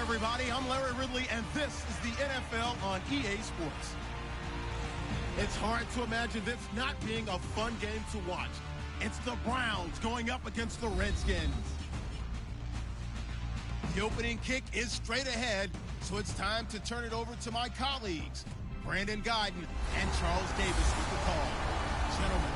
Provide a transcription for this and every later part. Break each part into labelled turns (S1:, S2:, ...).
S1: everybody. I'm Larry Ridley, and this is the NFL on EA Sports. It's hard to imagine this not being a fun game to watch. It's the Browns going up against the Redskins. The opening kick is straight ahead, so it's time to turn it over to my colleagues, Brandon Guyton and Charles Davis with the call. Gentlemen.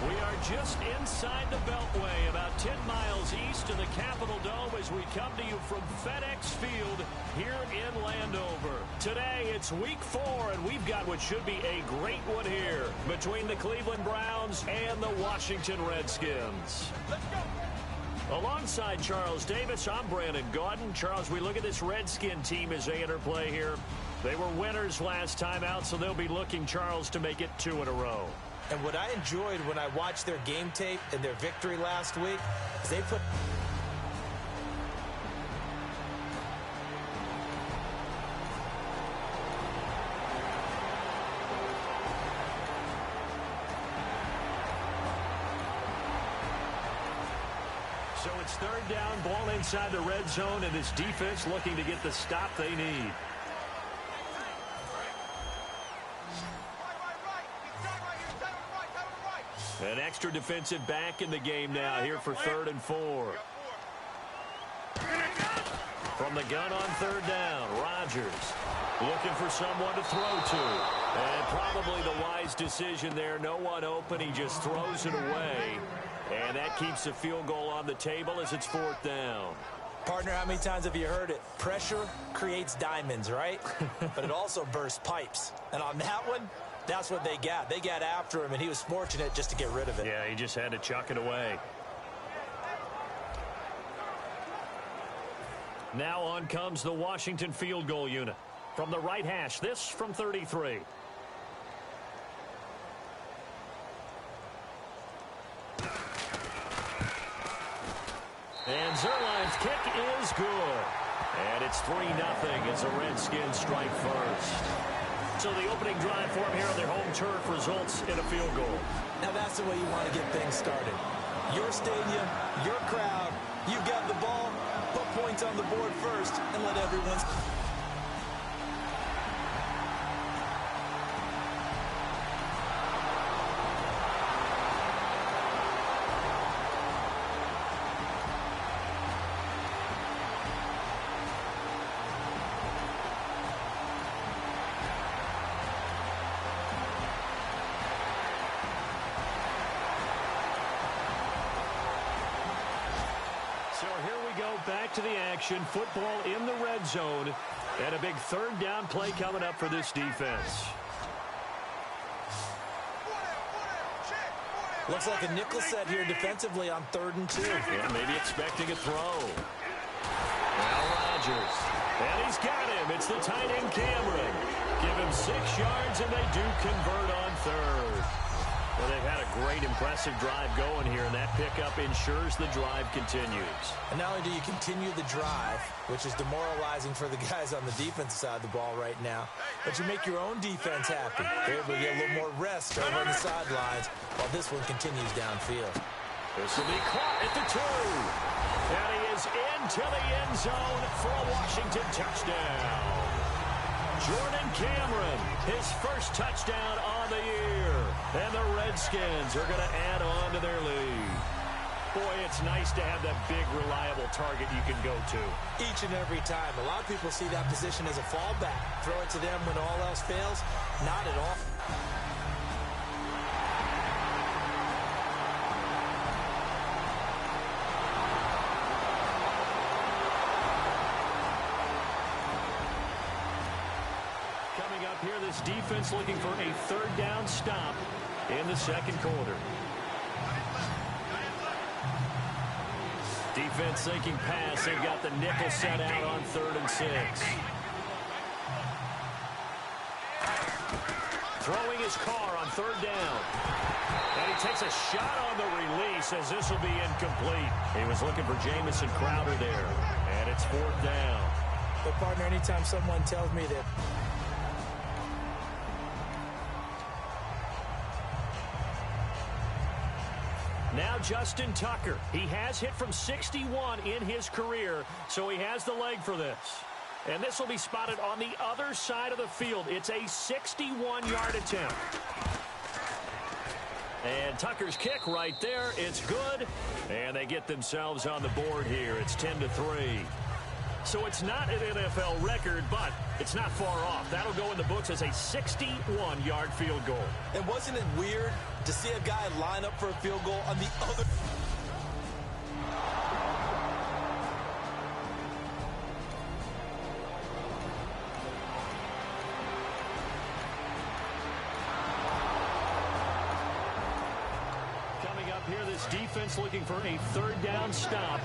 S2: We are just inside the Beltway, about 10 miles east of the Capitol Dome as we come to you from FedEx Field here in Landover. Today, it's week 4, and we've got what should be a great one here between the Cleveland Browns and the Washington Redskins. Let's go! Alongside Charles Davis, I'm Brandon Guyton. Charles, we look at this Redskin team as they enter play here. They were winners last time out, so they'll be looking, Charles, to make it 2 in a row.
S3: And what I enjoyed when I watched their game tape and their victory last week is they put...
S2: So it's 3rd down, ball inside the red zone, and this defense looking to get the stop they need. An extra defensive back in the game now here for 3rd and 4. From the gun on 3rd down, Rodgers looking for someone to throw to. And probably the wise decision there. No one open. He just throws it away. And that keeps the field goal on the table as it's 4th down.
S3: Partner, how many times have you heard it? Pressure creates diamonds, right? But it also bursts pipes. And on that one, that's what they got. They got after him, and he was fortunate just to get rid of it.
S2: Yeah, he just had to chuck it away. Now on comes the Washington field goal unit. From the right hash, this from 33. And Zerline's kick is good. And it's 3-0 as the Redskins strike first. So the opening drive for them here on their home turf results in a field goal.
S3: Now that's the way you want to get things started. Your stadium, your crowd, you've got the ball, put points on the board first, and let everyone...
S2: Back to the action, football in the red zone, and a big 3rd down play coming up for this defense.
S3: Looks like a nickel set here defensively on 3rd and 2.
S2: Yeah, maybe expecting a throw. Now Rodgers, and he's got him. It's the tight end Cameron. Give him 6 yards, and they do convert on 3rd. Well, they've had a great, impressive drive going here, and that pickup ensures the drive continues.
S3: And not only do you continue the drive, which is demoralizing for the guys on the defensive side of the ball right now, but you make your own defense happy. They're able to get a little more rest over on the sidelines while this one continues downfield.
S2: This will be caught at the 2. And he is into the end zone for a Washington touchdown. Jordan Cameron, his first touchdown on the year. And the Redskins are going to add on to their lead. Boy, it's nice to have that big, reliable target you can go to.
S3: Each and every time. A lot of people see that position as a fallback. Throw it to them when all else fails. Not at all.
S2: Here, this defense looking for a 3rd down stop in the 2nd quarter. Defense thinking pass. They've got the nickel set out on 3rd and 6. Throwing his car on 3rd down. And he takes a shot on the release as this will be incomplete. He was looking for Jamison Crowder there. And it's 4th down.
S3: But, partner, anytime someone tells me that...
S2: Now Justin Tucker. He has hit from 61 in his career, so he has the leg for this. And this will be spotted on the other side of the field. It's a 61-yard attempt. And Tucker's kick right there. It's good. And they get themselves on the board here. It's 10-3. So it's not an NFL record, but it's not far off. That'll go in the books as a 61-yard field goal.
S3: And wasn't it weird to see a guy line up for a field goal on the other...
S2: Coming up here, this defense looking for a third down stop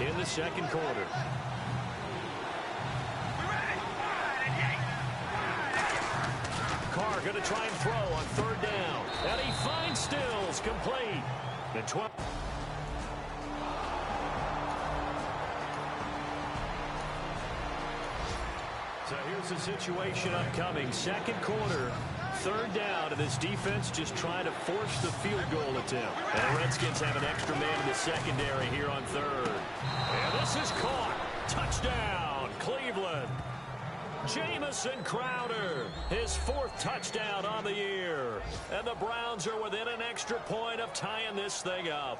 S2: in the second quarter. Carr going to try and throw on third down. And he finds Stills complete. The 12. So here's the situation upcoming. Second quarter, third down, and this defense just trying to force the field goal attempt. And the Redskins have an extra man in the secondary here on third. And this is caught. Touchdown, Cleveland. Jamison Crowder, his fourth touchdown on the year. And the Browns are within an extra point of tying this thing up.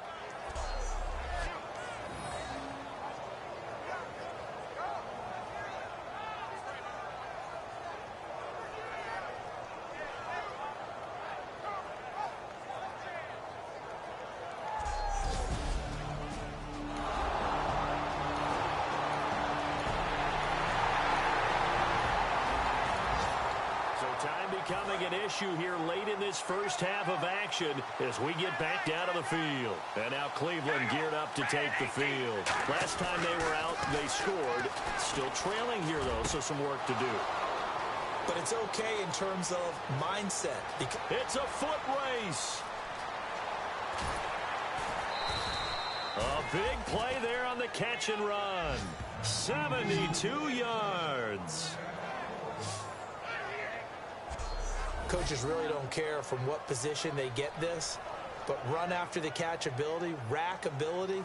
S2: Becoming an issue here late in this first half of action as we get back down to the field. And now Cleveland geared up to take the field. Last time they were out, they scored. Still trailing here, though, so some work to do.
S3: But it's okay in terms of mindset.
S2: It's a foot race. A big play there on the catch and run. 72 yards.
S3: Coaches really don't care from what position they get this, but run after the catch ability, rack ability,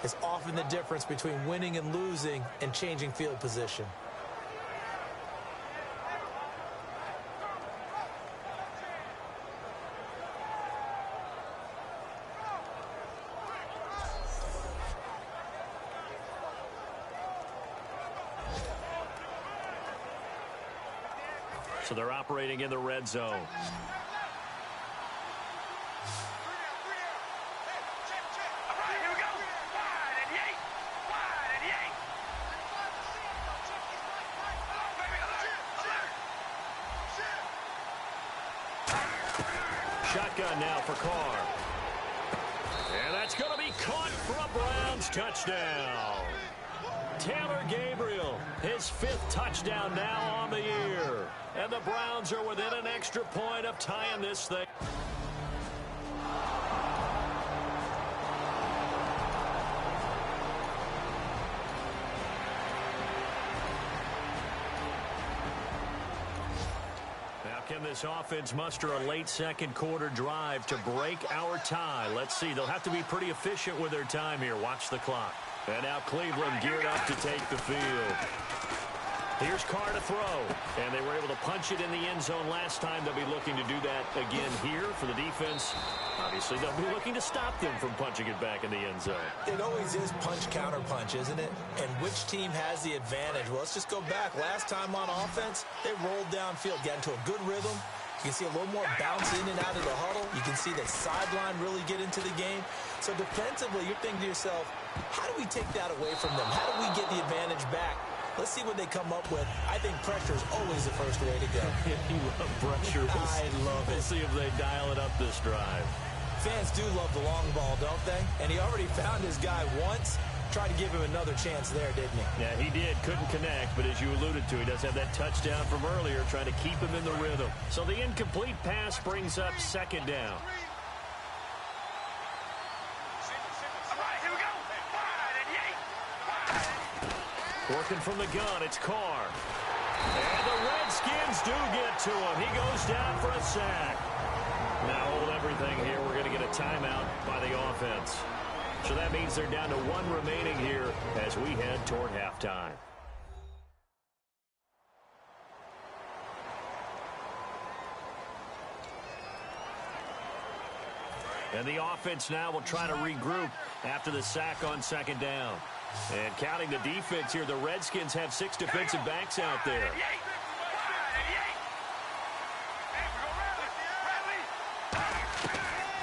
S3: is often the difference between winning and losing and changing field position.
S2: So they're operating in the red zone. Shotgun now for Carr. And that's going to be caught for a Browns touchdown. Taylor Gabriel, his fifth touchdown now on the year. And the Browns are within an extra point of tying this thing. Now can this offense muster a late second quarter drive to break our tie? Let's see. They'll have to be pretty efficient with their time here. Watch the clock. And now Cleveland geared up to take the field. Here's Carr to throw. And they were able to punch it in the end zone last time. They'll be looking to do that again here for the defense. Obviously, they'll be looking to stop them from punching it back in the end zone.
S3: It always is punch-counter-punch, isn't it? And which team has the advantage? Well, let's just go back. Last time on offense, they rolled downfield, got into a good rhythm. You can see a little more bounce in and out of the huddle. You can see the sideline really get into the game. So defensively, you're thinking to yourself, how do we take that away from them? How do we get the advantage back? Let's see what they come up with. I think pressure is always the first way to go.
S2: You love pressure.
S3: I love it.
S2: We'll see if they dial it up this drive.
S3: Fans do love the long ball, don't they? And he already found his guy once. Tried to give him another chance there, didn't he?
S2: Yeah, he did. Couldn't connect, but as you alluded to, he does have that touchdown from earlier, trying to keep him in the rhythm. So the incomplete pass brings up second down. Working from the gun, it's Carr. And the Redskins do get to him. He goes down for a sack. Now hold everything here. We're going to get a timeout by the offense. So that means they're down to one remaining here as we head toward halftime. And the offense now will try to regroup after the sack on second down. And counting the defense here, the Redskins have 6 defensive backs out there.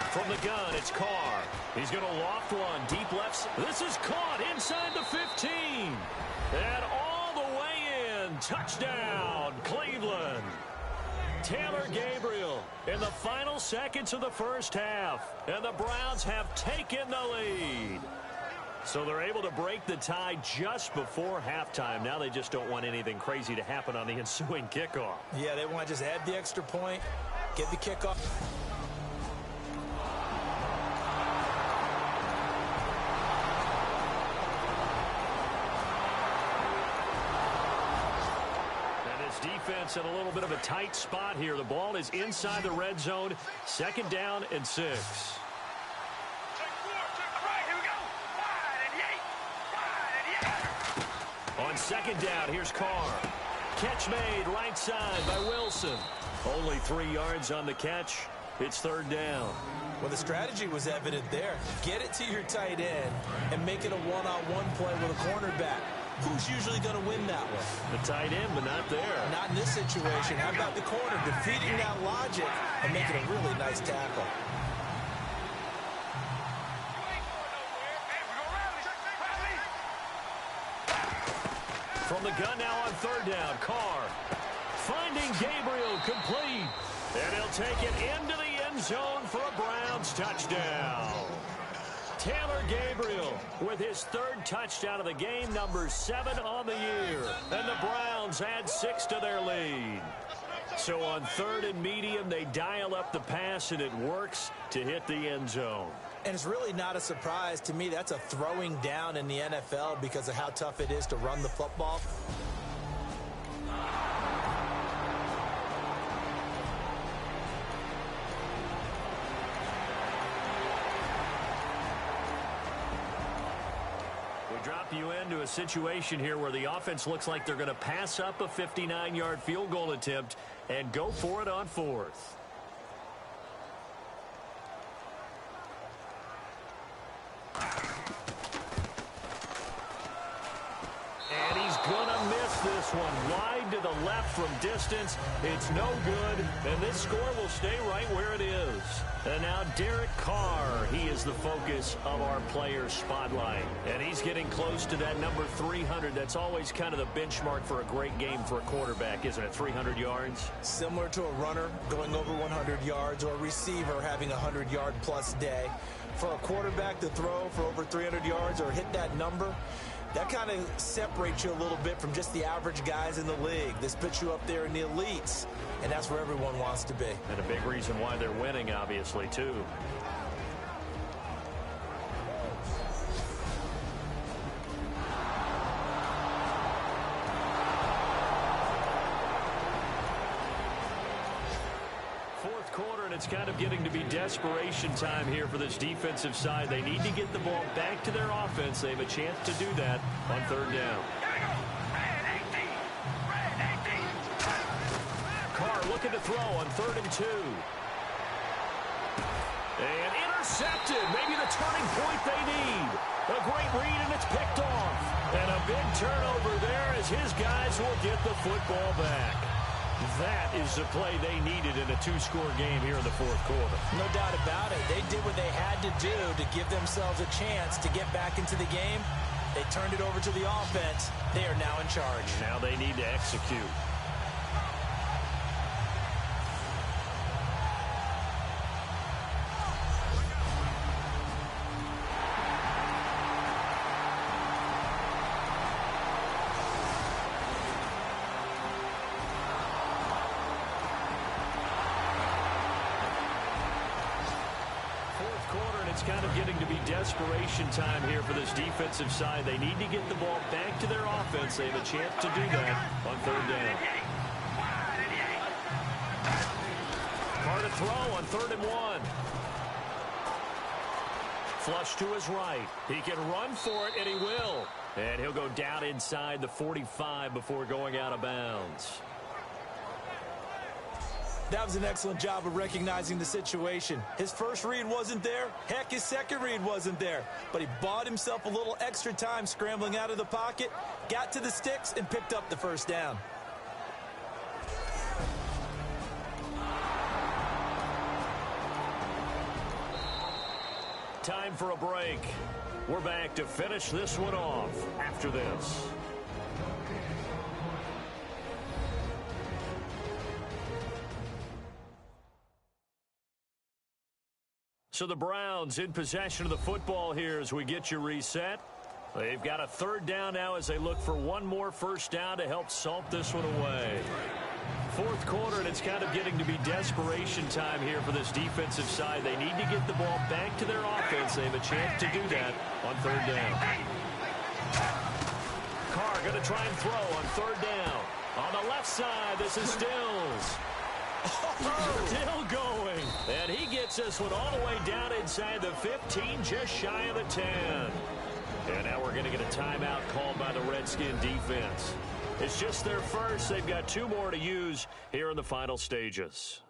S2: From the gun, it's Carr. He's going to loft one. Deep left. This is caught inside the 15. And all the way in. Touchdown, Cleveland. Taylor Gabriel in the final seconds of the first half. And the Browns have taken the lead. So they're able to break the tie just before halftime. Now they just don't want anything crazy to happen on the ensuing kickoff.
S3: Yeah, they want to just add the extra point, get the kickoff.
S2: Defense in a little bit of a tight spot here. The ball is inside the red zone. Second down and 6. On second down, here's Carr. Catch made right side by Wilson. Only 3 yards on the catch. It's third down.
S3: Well, the strategy was evident there. Get it to your tight end and make it a one-on-one play with a cornerback. Who's usually going to win that one?
S2: The tight end, but not there.
S3: Not in this situation. How about the corner defeating that logic and making a really nice tackle?
S2: From the gun now on third down, Carr finding Gabriel complete. And he'll take it into the end zone for a Browns touchdown. Taylor Gabriel with his 3rd touchdown of the game, number 7 on the year. And the Browns add 6 to their lead. So on 3rd and medium, they dial up the pass, and it works to hit the end zone.
S3: And it's really not a surprise to me. That's a throwing down in the NFL because of how tough it is to run the football.
S2: Drop you into a situation here where the offense looks like they're going to pass up a 59-yard field goal attempt and go for it on 4th. And he's going to miss this one. Wide to the left from distance. It's no good, and this score will stay right where it is. And now Derek Carr, he is the focus of our player spotlight. And he's getting close to that number 300. That's always kind of the benchmark for a great game for a quarterback, isn't it? 300 yards?
S3: Similar to a runner going over 100 yards or a receiver having a 100-yard-plus day. For a quarterback to throw for over 300 yards or hit that number, that kind of separates you a little bit from just the average guys in the league. This puts you up there in the elites, and that's where everyone wants to be.
S2: And a big reason why they're winning, obviously, too. It's kind of getting to be desperation time here for this defensive side. They need to get the ball back to their offense. They have a chance to do that on third down. Carr looking to throw on 3rd and 2. And intercepted. Maybe the turning point they need. A great read, and it's picked off. And a big turnover there as his guys will get the football back. That is the play they needed in a 2-score game here in the 4th quarter.
S3: No doubt about it. They did what they had to do to give themselves a chance to get back into the game. They turned it over to the offense. They are now in charge.
S2: Now they need to execute. It's kind of getting to be desperation time here for this defensive side. They need to get the ball back to their offense. They have a chance to do that on third down. Carr to throw on 3rd and 1. Flush to his right. He can run for it, and he will. And he'll go down inside the 45 before going out of bounds.
S3: That was an excellent job of recognizing the situation. His first read wasn't there. Heck, his second read wasn't there. But he bought himself a little extra time scrambling out of the pocket, got to the sticks, and picked up the first down.
S2: Time for a break. We're back to finish this one off after this. So the Browns in possession of the football here as we get you reset. They've got a third down now as they look for one more first down to help salt this one away. Fourth quarter, and it's kind of getting to be desperation time here for this defensive side. They need to get the ball back to their offense. They have a chance to do that on third down. Carr going to try and throw on third down. On the left side, this is Stills. Still going. And he gets this one all the way down inside the 15, just shy of the 10. And now we're going to get a timeout called by the Redskin defense. It's just their first. They've got two more to use here in the final stages.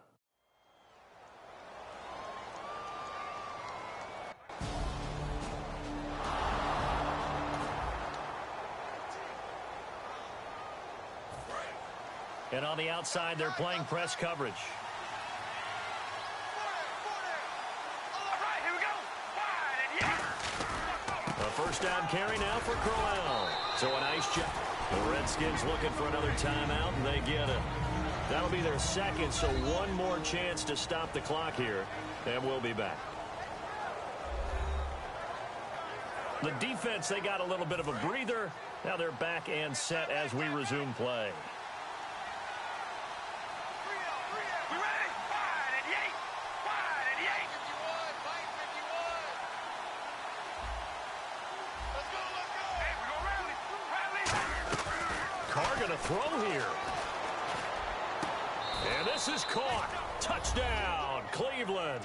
S2: And on the outside, they're playing press coverage. A first down carry now for Crowell. So a nice job. The Redskins looking for another timeout, and they get it. That'll be their second, so one more chance to stop the clock here, and we'll be back. The defense, they got a little bit of a breather. Now they're back and set as we resume play. Carr going to throw here. And this is caught. Touchdown, Cleveland.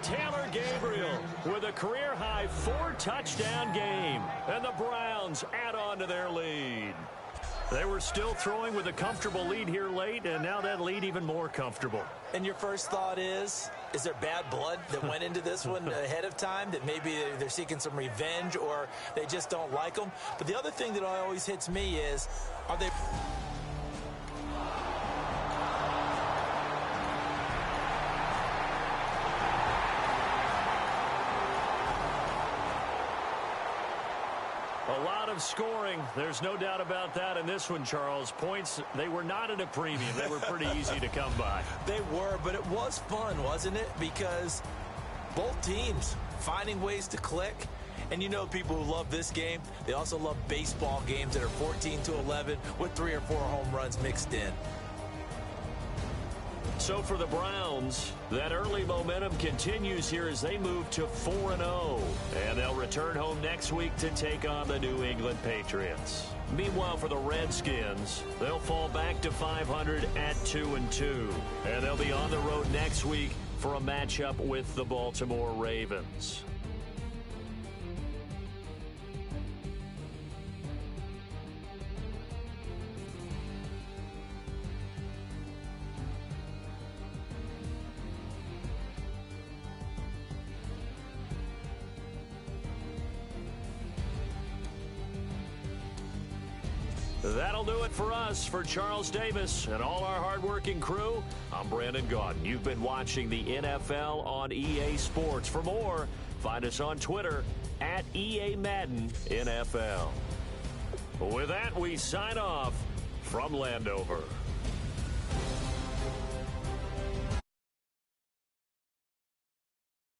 S2: Taylor Gabriel with a career-high 4-touchdown game. And the Browns add on to their lead. They were still throwing with a comfortable lead here late, and now that lead even more comfortable.
S3: And your first thought is there bad blood that went into this one ahead of time, that maybe they're seeking some revenge or they just don't like them? But the other thing that always hits me is, are they...
S2: A lot of scoring. There's no doubt about that in this one, Charles. Points, they were not at a premium. They were pretty easy to come by.
S3: They were, but it was fun, wasn't it? Because both teams finding ways to click. And you know, people who love this game, they also love baseball games that are 14-11 with 3 or 4 home runs mixed in.
S2: So for the Browns, that early momentum continues here as they move to 4-0. And they'll return home next week to take on the New England Patriots. Meanwhile, for the Redskins, they'll fall back to 500 at 2-2. And they'll be on the road next week for a matchup with the Baltimore Ravens. That'll do it for us. For Charles Davis and all our hardworking crew, I'm Brandon Gaudin. You've been watching the NFL on EA Sports. For more, find us on Twitter at EA Madden NFL. With that, we sign off from Landover.